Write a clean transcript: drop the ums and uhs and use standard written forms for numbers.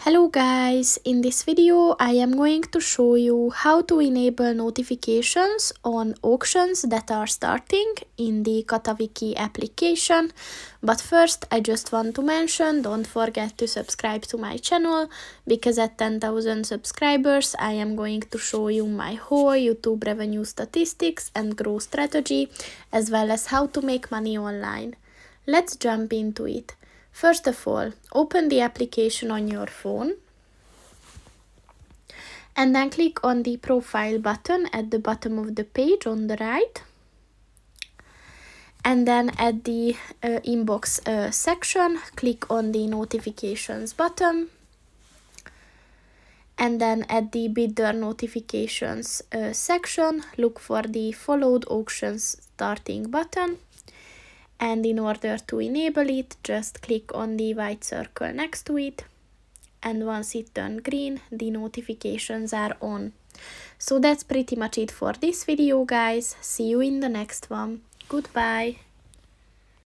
Hello guys, in this video I am going to show you how to enable notifications on auctions that are starting in the Catawiki application. But first I just want to mention, don't forget to subscribe to my channel, because at 10,000 subscribers I am going to show you my whole YouTube revenue statistics and growth strategy, as well as how to make money online. Let's jump into it. First of all, open the application on your phone and then click on the profile button at the bottom of the page on the right. And then at the inbox section, click on the notifications button. And then at the bidder notifications section, look for the followed auctions starting button. And in order to enable it, just click on the white circle next to it. And once it turns green, the notifications are on. So that's pretty much it for this video, guys. See you in the next one. Goodbye.